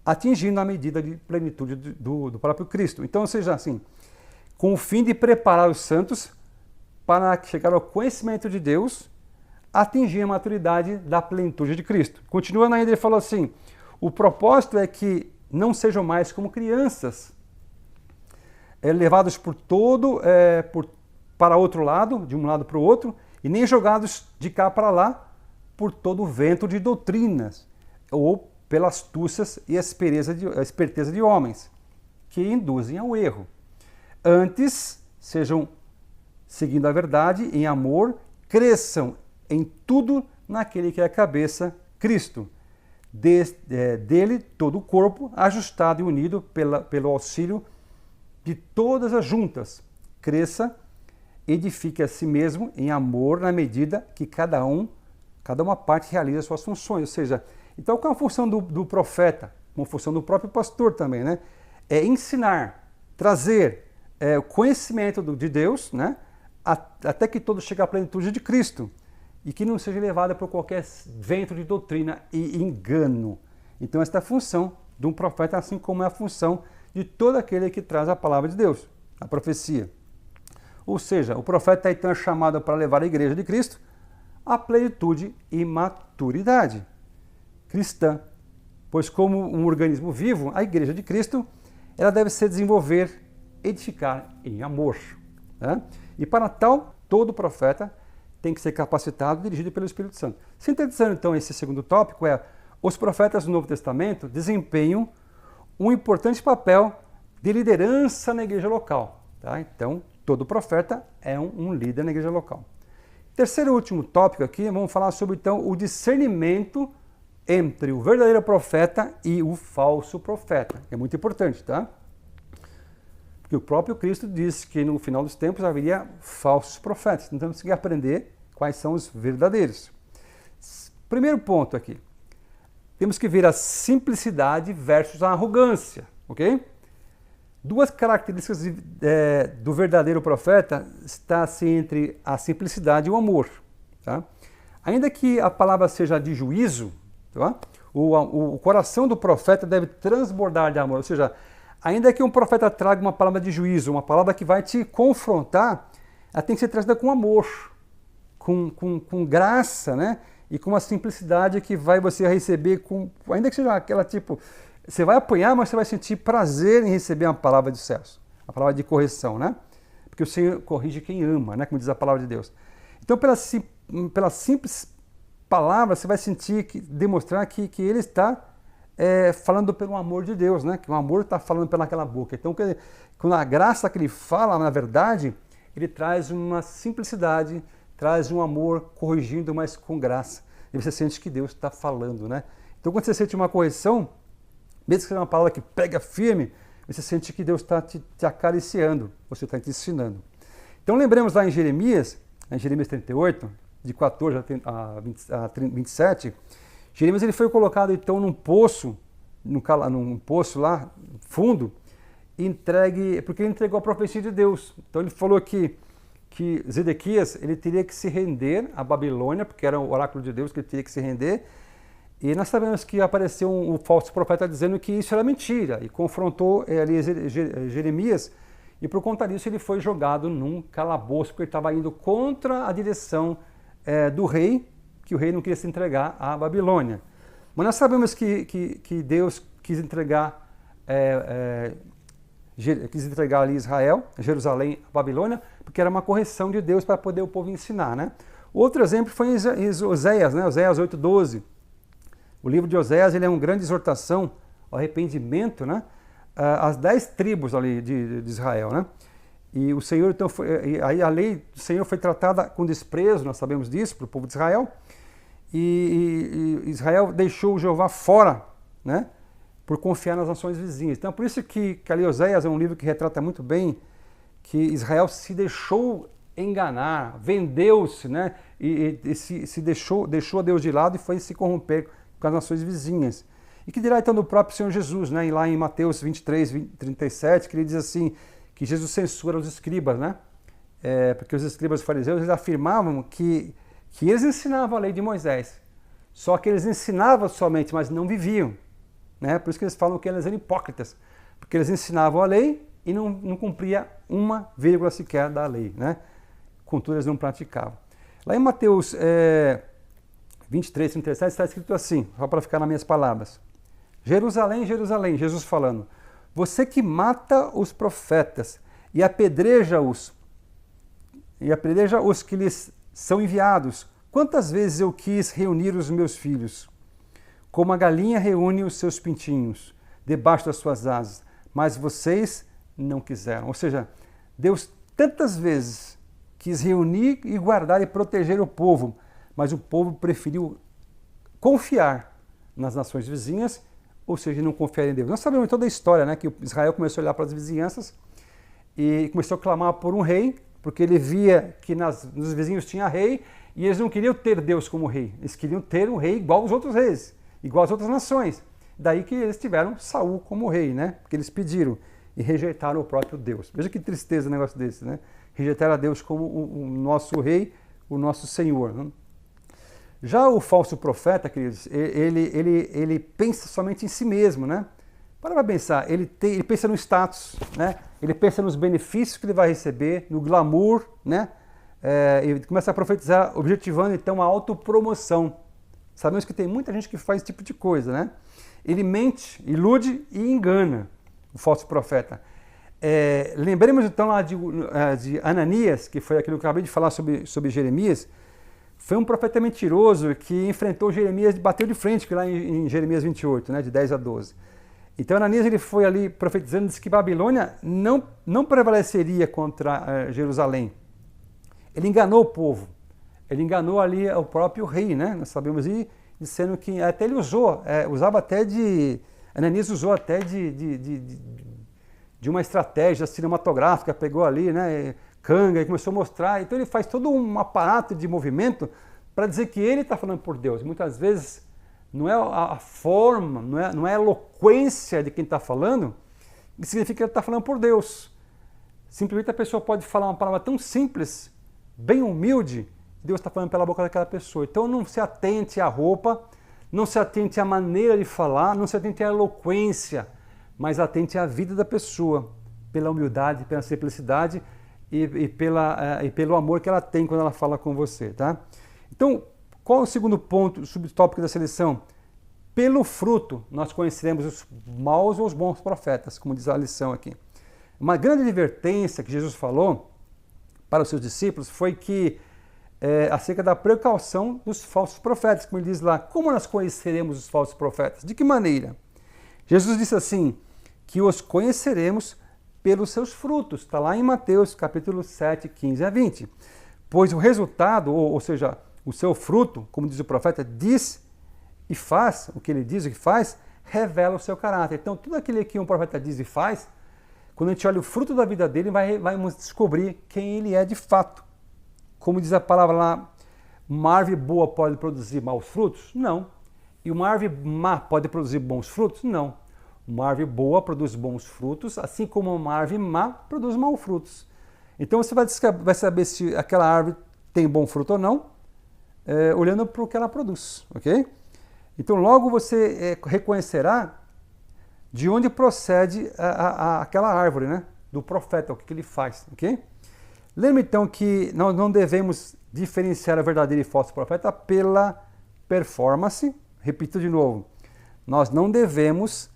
atingindo a medida de plenitude do próprio Cristo. Então, seja assim, com o fim de preparar os santos para chegar ao conhecimento de Deus, atingir a maturidade da plenitude de Cristo. Continuando ainda, ele falou assim, o propósito é que não sejam mais como crianças, levados para outro lado, de um lado para o outro, e nem jogados de cá para lá por todo o vento de doutrinas, ou pelas astúcias e a esperteza de homens, que induzem ao erro. Antes, sejam, seguindo a verdade, em amor, cresçam em tudo naquele que é a cabeça, Cristo. Dele, todo o corpo, ajustado e unido pelo auxílio de todas as juntas, cresça, edifique a si mesmo em amor na medida que cada uma parte realiza suas funções. Ou seja, então qual é a função do profeta? Uma função do próprio pastor também, né? É ensinar, trazer o conhecimento de Deus, né? Até que todos cheguem à plenitude de Cristo e que não seja levada por qualquer vento de doutrina e engano. Então esta é a função de um profeta, assim como é a função de todo aquele que traz a palavra de Deus, a profecia. Ou seja, o profeta então é chamado para levar a igreja de Cristo à plenitude e maturidade cristã, pois como um organismo vivo, a igreja de Cristo, ela deve se desenvolver, edificar em amor. Né? E para tal, todo profeta tem que ser capacitado e dirigido pelo Espírito Santo. Sintetizando então esse segundo tópico os profetas do Novo Testamento desempenham um importante papel de liderança na igreja local. Tá? Então, todo profeta é um líder na igreja local. Terceiro e último tópico aqui, vamos falar sobre então o discernimento entre o verdadeiro profeta e o falso profeta. É muito importante, tá? Porque o próprio Cristo disse que no final dos tempos haveria falsos profetas. Então temos que aprender quais são os verdadeiros. Primeiro ponto aqui. Temos que ver a simplicidade versus a arrogância, ok? Duas características do verdadeiro profeta está-se entre a simplicidade e o amor. Tá? Ainda que a palavra seja de juízo, tá? O coração do profeta deve transbordar de amor. Ou seja, ainda que um profeta traga uma palavra de juízo, uma palavra que vai te confrontar, ela tem que ser trazida com amor, com graça, né? E com uma simplicidade que você receber, ainda que seja aquela tipo... Você vai apanhar, mas você vai sentir prazer em receber uma palavra de céus, a palavra de correção, né? Porque o Senhor corrige quem ama, né? Como diz a palavra de Deus. Então, pela simples palavra, você vai sentir, demonstrar que Ele está falando pelo amor de Deus, né? Que o amor está falando pelaquela boca. Então, com a graça que Ele fala, na verdade, Ele traz uma simplicidade, traz um amor corrigindo, mas com graça. E você sente que Deus está falando, né? Então, quando você sente uma correção, mesmo que seja uma palavra que pega firme, você sente que Deus está te acariciando, você está te ensinando. Então lembremos lá em Jeremias 38, de 14 a 27, Jeremias ele foi colocado então num poço lá, fundo, porque ele entregou a profecia de Deus. Então ele falou que Zedequias ele teria que se render à Babilônia, porque era o oráculo de Deus que ele teria que se render. E nós sabemos que apareceu um falso profeta dizendo que isso era mentira e confrontou ali Jeremias e por conta disso ele foi jogado num calabouço porque ele estava indo contra a direção do rei, que o rei não queria se entregar à Babilônia. Mas nós sabemos que Deus quis entregar ali Israel, Jerusalém, a Babilônia, porque era uma correção de Deus para poder o povo ensinar. Né? Outro exemplo foi em Oséias, né? Oséias 8:12. O livro de Oséias ele é uma grande exortação ao arrependimento, né? Às 10 tribos ali de Israel. Né? E o Senhor, então, aí a lei do Senhor foi tratada com desprezo, nós sabemos disso, para o povo de Israel. e Israel deixou Jeová fora, né, por confiar nas nações vizinhas. Então, por isso que ali Oséias é um livro que retrata muito bem que Israel se deixou enganar, vendeu-se, né, e se deixou a Deus de lado e foi se corromper com as nações vizinhas. E que dirá então do próprio Senhor Jesus, né, lá em Mateus 23, 37, que ele diz assim, que Jesus censura os escribas, né, porque os escribas e fariseus eles afirmavam que eles ensinavam a lei de Moisés, só que eles ensinavam somente, mas não viviam. Né? Por isso que eles falam que eles eram hipócritas, porque eles ensinavam a lei e não cumpria uma vírgula sequer da lei, né? Contudo, eles não praticavam. Lá em Mateus 23, 37 está escrito assim, só para ficar nas minhas palavras. Jerusalém, Jerusalém, Jesus falando, você que mata os profetas e apedreja-os que lhes são enviados, quantas vezes eu quis reunir os meus filhos, como a galinha reúne os seus pintinhos debaixo das suas asas, mas vocês não quiseram. Ou seja, Deus tantas vezes quis reunir e guardar e proteger o povo, mas o povo preferiu confiar nas nações vizinhas, ou seja, não confiar em Deus. Nós sabemos toda a história, né, que Israel começou a olhar para as vizinhanças e começou a clamar por um rei, porque ele via que nos vizinhos tinha rei e eles não queriam ter Deus como rei, eles queriam ter um rei igual aos outros reis, igual às outras nações. Daí que eles tiveram Saul como rei, né? Porque eles pediram e rejeitaram o próprio Deus. Veja que tristeza um negócio desse, né? Rejeitaram a Deus como o nosso rei, o nosso Senhor. Né? Já o falso profeta, queridos, ele pensa somente em si mesmo, né? Para pensar, ele pensa no status, né? Ele pensa nos benefícios que ele vai receber, no glamour, né? Ele começa a profetizar, objetivando então a autopromoção. Sabemos que tem muita gente que faz esse tipo de coisa, né? Ele mente, ilude e engana, o falso profeta. Lembremos então lá de Ananias, que foi aquilo que eu acabei de falar sobre Jeremias. Foi um profeta mentiroso que enfrentou Jeremias, bateu de frente lá em Jeremias 28, né, de 10 a 12. Então Ananias ele foi ali profetizando, disse que Babilônia não prevaleceria contra Jerusalém. Ele enganou o povo. Ele enganou ali o próprio rei, né? Nós sabemos, e dizendo que até ele Ananias usou até de uma estratégia cinematográfica, pegou ali, né, canga e começou a mostrar. Então ele faz todo um aparato de movimento para dizer que ele está falando por Deus. Muitas vezes não é a forma, não é a eloquência de quem está falando que significa que ele está falando por Deus. Simplesmente a pessoa pode falar uma palavra tão simples, bem humilde, Deus está falando pela boca daquela pessoa. Então não se atente à roupa, não se atente à maneira de falar, não se atente à eloquência, mas atente à vida da pessoa, pela humildade, pela simplicidade e pelo amor que ela tem quando ela fala com você, tá? Então, qual é o segundo ponto, o subtópico da seleção? Pelo fruto nós conheceremos os maus ou os bons profetas, como diz a lição aqui. Uma grande advertência que Jesus falou para os seus discípulos foi que acerca da precaução dos falsos profetas, como ele diz lá, como nós conheceremos os falsos profetas? De que maneira? Jesus disse assim, que os conheceremos pelos seus frutos, está lá em Mateus capítulo 7, 15 a 20. Pois o resultado, ou seja, o seu fruto, como diz o profeta, diz e faz, o que ele diz e faz, revela o seu caráter. Então, tudo aquilo que um profeta diz e faz, quando a gente olha o fruto da vida dele, vamos descobrir quem ele é de fato. Como diz a palavra lá, uma árvore boa pode produzir maus frutos? Não. E uma árvore má pode produzir bons frutos? Não. Uma árvore boa produz bons frutos, assim como uma árvore má produz maus frutos. Então você vai saber se aquela árvore tem bom fruto ou não, olhando para o que ela produz, ok? Então logo você reconhecerá de onde procede aquela árvore, né? Do profeta, o que ele faz, ok? Lembra então que nós não devemos diferenciar o verdadeiro e falso profeta pela performance. Repito de novo, nós não devemos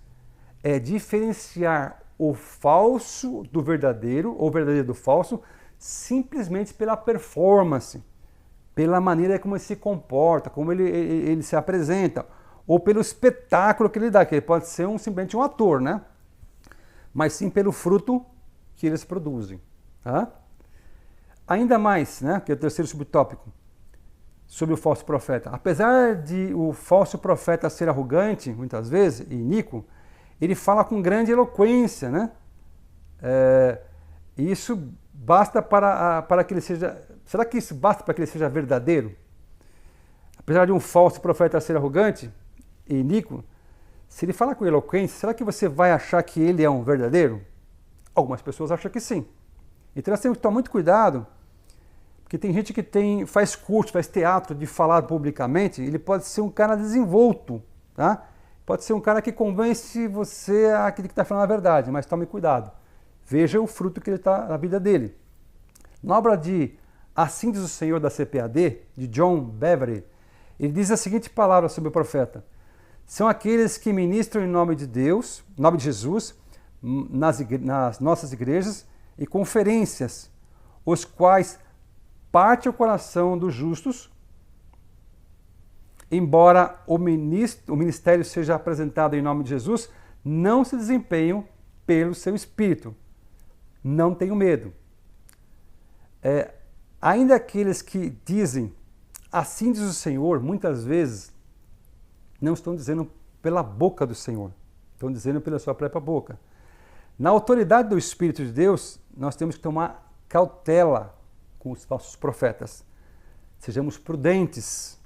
diferenciar o falso do verdadeiro, ou o verdadeiro do falso, simplesmente pela performance, pela maneira como ele se comporta, como ele se apresenta, ou pelo espetáculo que ele dá, que ele pode ser simplesmente um ator, né? Mas sim pelo fruto que eles produzem. Tá? Ainda mais, né, que é o terceiro subtópico, sobre o falso profeta. Apesar de o falso profeta ser arrogante, muitas vezes, e iníquo, ele fala com grande eloquência, né? Isso basta para que ele seja... Será que isso basta para que ele seja verdadeiro? Apesar de um falso profeta ser arrogante e iníquo, se ele fala com eloquência, será que você vai achar que ele é um verdadeiro? Algumas pessoas acham que sim. Então nós temos que tomar muito cuidado, porque tem gente que faz curso, faz teatro de falar publicamente, ele pode ser um cara desenvolto, tá? Pode ser um cara que convence você a que está falando a verdade, mas tome cuidado. Veja o fruto que ele está na vida dele. Na obra de Assim diz o Senhor da CPAD, de John Bevere, ele diz a seguinte palavra sobre o profeta: são aqueles que ministram em nome de Deus, em nome de Jesus, nas nossas igrejas e conferências, os quais parte o coração dos justos, embora o ministério seja apresentado em nome de Jesus, não se desempenham pelo seu espírito. Não tenham medo. Ainda aqueles que dizem, assim diz o Senhor, muitas vezes não estão dizendo pela boca do Senhor, estão dizendo pela sua própria boca. Na autoridade do Espírito de Deus, nós temos que tomar cautela com os falsos profetas. Sejamos prudentes.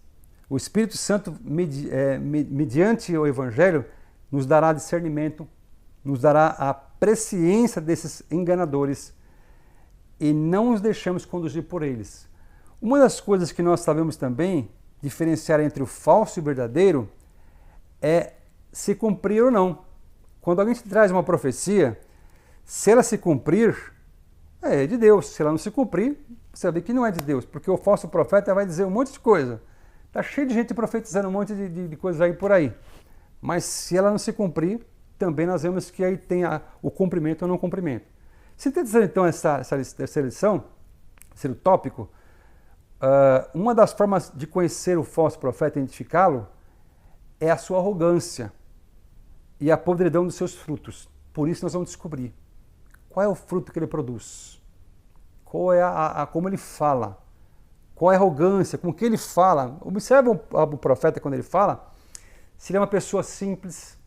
O Espírito Santo, mediante o Evangelho, nos dará discernimento, nos dará a presciência desses enganadores e não nos deixamos conduzir por eles. Uma das coisas que nós sabemos também diferenciar entre o falso e o verdadeiro é se cumprir ou não. Quando alguém te traz uma profecia, se ela se cumprir, é de Deus. Se ela não se cumprir, você vai ver que não é de Deus, porque o falso profeta vai dizer um monte de coisa. Está cheio de gente profetizando um monte de coisas aí por aí. Mas se ela não se cumprir, também nós vemos que aí tem o cumprimento ou não cumprimento. Sintetizando então essa lição, esse tópico, uma das formas de conhecer o falso profeta e identificá-lo é a sua arrogância e a podridão dos seus frutos. Por isso nós vamos descobrir qual é o fruto que ele produz, qual é como ele fala, qual é a arrogância, com que ele fala. Observe o profeta quando ele fala, se ele é uma pessoa simples,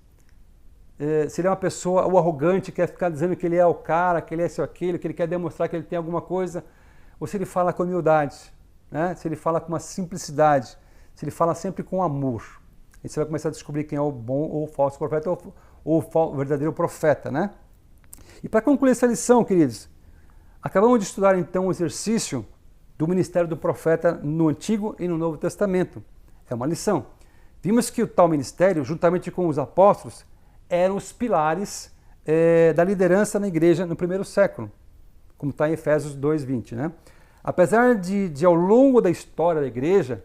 se ele é uma pessoa, o arrogante, quer ficar dizendo que ele é o cara, que ele é isso ou aquilo, que ele quer demonstrar que ele tem alguma coisa, ou se ele fala com humildade, né? Se ele fala com uma simplicidade, se ele fala sempre com amor. Aí você vai começar a descobrir quem é o bom ou o falso profeta ou o verdadeiro profeta, né? E para concluir essa lição, queridos, acabamos de estudar então o exercício do ministério do profeta no Antigo e no Novo Testamento. É uma lição. Vimos que o tal ministério, juntamente com os apóstolos, eram os pilares da liderança na igreja no primeiro século, como está em Efésios 2:20, né? Apesar de ao longo da história da igreja,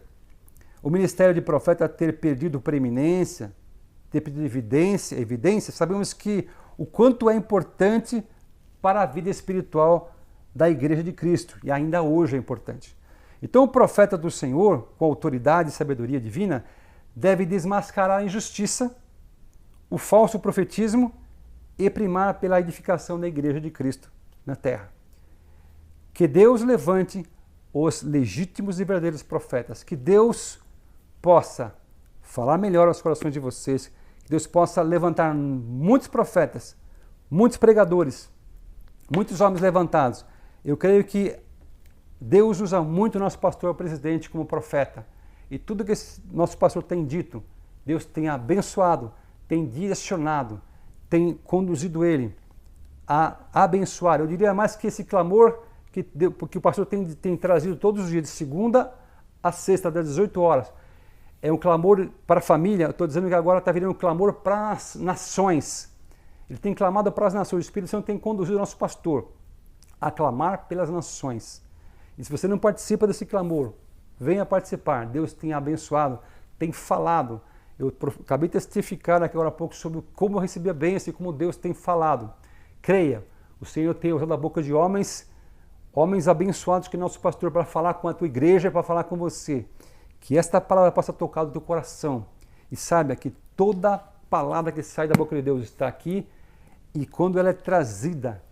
o ministério de profeta ter perdido preeminência, ter perdido evidência, sabemos que o quanto é importante para a vida espiritual da igreja de Cristo, e ainda hoje é importante. Então o profeta do Senhor, com autoridade e sabedoria divina, deve desmascarar a injustiça, o falso profetismo e primar pela edificação da igreja de Cristo na terra. Que Deus levante os legítimos e verdadeiros profetas, que Deus possa falar melhor aos corações de vocês, que Deus possa levantar muitos profetas, muitos pregadores, muitos homens levantados. Eu creio que Deus usa muito o nosso pastor presidente como profeta, e tudo que esse nosso pastor tem dito, Deus tem abençoado, tem direcionado, tem conduzido ele a abençoar. Eu diria mais que esse clamor que o pastor tem trazido todos os dias, de segunda a sexta, das 18 horas, é um clamor para a família. Eu estou dizendo que agora está virando um clamor para as nações. Ele tem clamado para as nações. O Espírito Santo tem conduzido o nosso pastor a clamar pelas nações. E se você não participa desse clamor, venha participar. Deus tem abençoado, tem falado. Eu acabei de testificar agora há pouco sobre como eu recebi a bênção e como Deus tem falado. Creia, o Senhor tem usado a boca de homens abençoados que é nosso pastor, para falar com a tua igreja, para falar com você. Que esta palavra possa tocar do teu coração. E saiba que toda palavra que sai da boca de Deus está aqui, e quando ela é trazida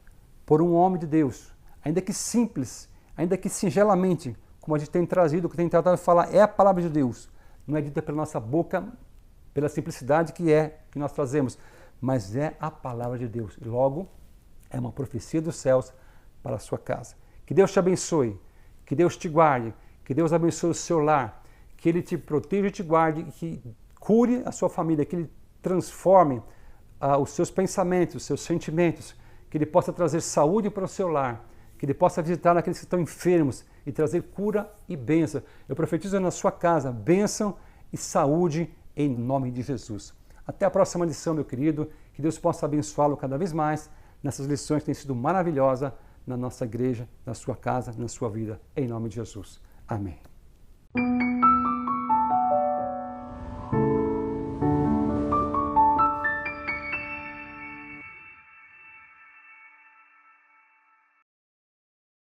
por um homem de Deus, ainda que simples, ainda que singelamente, como a gente tem trazido, o que tem tratado de falar, é a palavra de Deus. Não é dita pela nossa boca, pela simplicidade que nós trazemos, mas é a palavra de Deus. E logo, é uma profecia dos céus para a sua casa. Que Deus te abençoe, que Deus te guarde, que Deus abençoe o seu lar, que Ele te proteja e te guarde, que cure a sua família, que Ele transforme os seus pensamentos, os seus sentimentos, que Ele possa trazer saúde para o seu lar, que Ele possa visitar aqueles que estão enfermos e trazer cura e bênção. Eu profetizo na sua casa bênção e saúde em nome de Jesus. Até a próxima lição, meu querido. Que Deus possa abençoá-lo cada vez mais nessas lições que têm sido maravilhosas na nossa igreja, na sua casa, na sua vida. Em nome de Jesus. Amém.